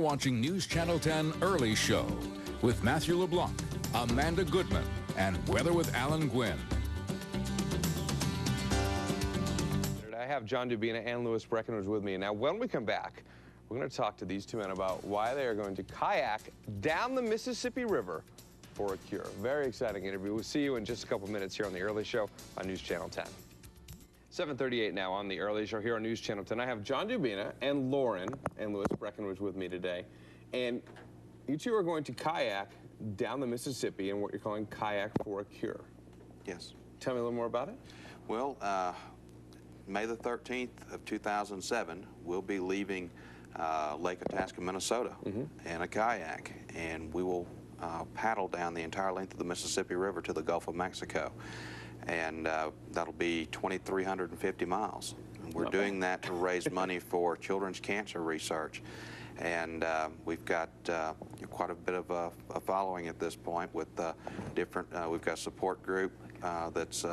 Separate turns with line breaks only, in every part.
watching News Channel 10 Early Show with Matthew LeBlanc, Amanda Goodman, and Weather with Alan Gwynn.
I have John Dubina and Louis Breckenridge with me. Now, when we come back, we're going to talk to these two men about why they are going to kayak down the Mississippi River for a cure. Very exciting interview. We'll see you in just a couple minutes here on The Early Show on News Channel 10. 7:38 now on The Early Show here on News Channel 10. I have John Dubina and Lauren and Louis Breckenridge with me today. And you two are going to kayak down the Mississippi in what you're calling Kayak for a Cure.
Yes.
Tell me a little more about it.
Well, May the 13th of 2007, we'll be leaving Lake Itasca, Minnesota in a kayak, and we will paddle down the entire length of the Mississippi River to the Gulf of Mexico. And that'll be 2,350 miles. And we're doing that to raise money for children's cancer research. And we've got quite a bit of a following at this point with different, we've got a support group that's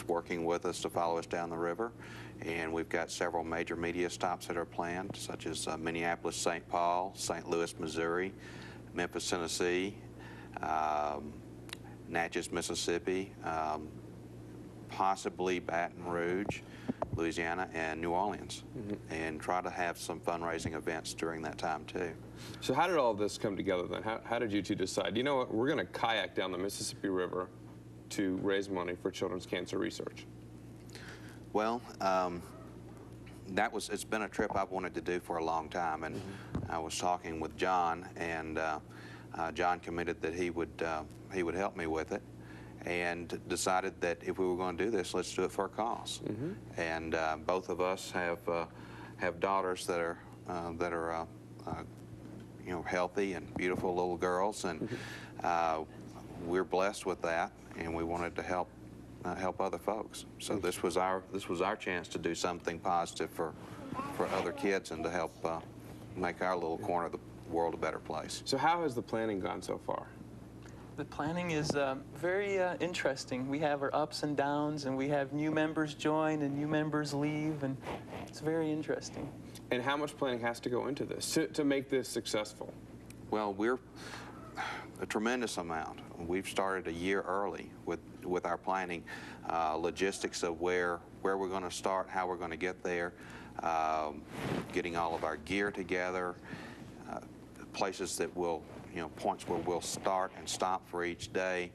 working with us to follow us down the river. And we've got several major media stops that are planned, such as Minneapolis, St. Paul, St. Louis, Missouri, Memphis, Tennessee, Natchez, Mississippi, possibly Baton Rouge, Louisiana, and New Orleans, and try to have some fundraising events during that time too.
So how did all this come together then? How did you two decide, you know what, we're going to kayak down the Mississippi River to raise money for children's cancer research?
Well, it's been a trip I've wanted to do for a long time, and I was talking with John, and John committed that he would help me with it, and decided that if we were going to do this, let's do it for a cause. And both of us have daughters that are you know, healthy and beautiful little girls, and we're blessed with that, and we wanted to help other folks. So this was our chance to do something positive for other kids and to help make our little corner of the world a better place.
So how has the planning gone so far?
The planning is very interesting. We have our ups and downs, and we have new members join and new members leave, and it's very interesting.
And how much planning has to go into this to make this successful?
Well, we're a tremendous amount. We've started a year early with our planning, logistics of where we're going to start, how we're going to get there, getting all of our gear together, places that will, you know, points where we'll start and stop for each day,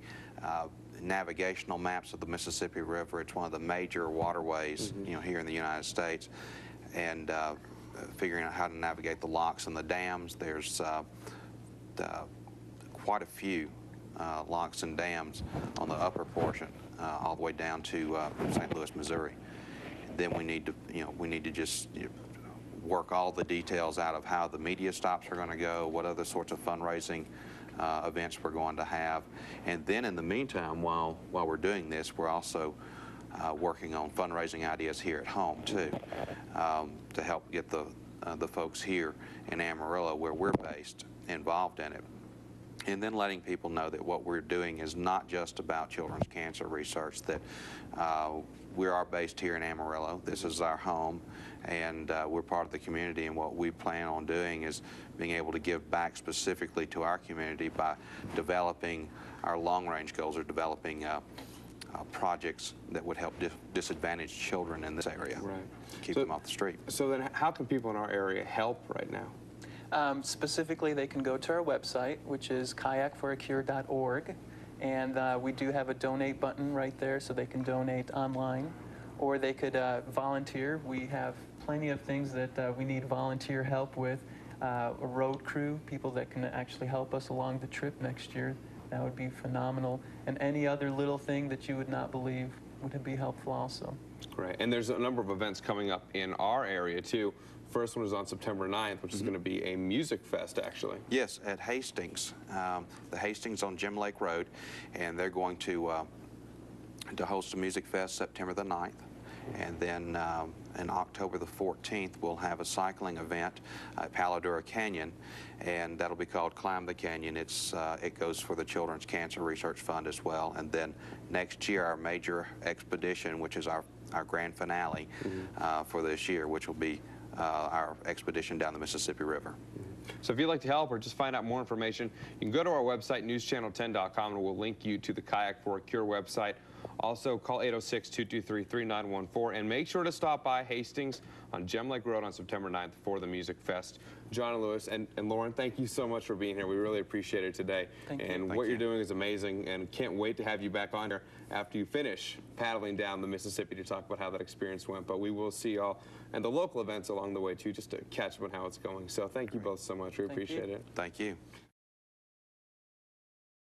navigational maps of the Mississippi River. It's one of the major waterways, you know, here in the United States, and figuring out how to navigate the locks and the dams. There's quite a few locks and dams on the upper portion, all the way down to St. Louis, Missouri. Then we need to just work all the details out of how the media stops are going to go, what other sorts of fundraising events we're going to have. And then in the meantime, while we're doing this, we're also working on fundraising ideas here at home too, to help get the folks here in Amarillo, where we're based, involved in it. And then letting people know that what we're doing is not just about children's cancer research, that we are based here in Amarillo. This is our home, and we're part of the community, and what we plan on doing is being able to give back specifically to our community by developing our long-range goals, or developing projects that would help disadvantaged children in this area, keep them off the street.
So then how can people in our area help right now?
Specifically, they can go to our website, which is Kayak4aKure.org, and we do have a donate button right there, so they can donate online, or they could volunteer. We have plenty of things that we need volunteer help with. A road crew, people that can actually help us along the trip next year. That would be phenomenal. And any other little thing that you would not believe would be helpful also.
Great. And there's a number of events coming up in our area too. First one is on September 9th, which is going to be a music fest, actually.
Yes, at Hastings. The Hastings on Gem Lake Road, and they're going to host a music fest September the 9th. And then in October the 14th, we'll have a cycling event at Paladura Canyon, and that'll be called Climb the Canyon. It goes for the Children's Cancer Research Fund as well. And then next year, our major expedition, which is our grand finale for this year, which will be our expedition down the Mississippi River.
So if you'd like to help or just find out more information, you can go to our website, newschannel10.com, and we'll link you to the Kayak4aKure website. Also, call 806-223-3914, and make sure to stop by Hastings on Gem Lake Road on September 9th for the Music Fest. John and Lewis and Lauren, thank you so much for being here. We really appreciate it today.
Thank you.
And what you're doing is amazing, and can't wait to have you back on here after you finish paddling down the Mississippi to talk about how that experience went. But we will see y'all and the local events along the way, too, just to catch up on how it's going. So thank you both so much. We appreciate it.
Thank you.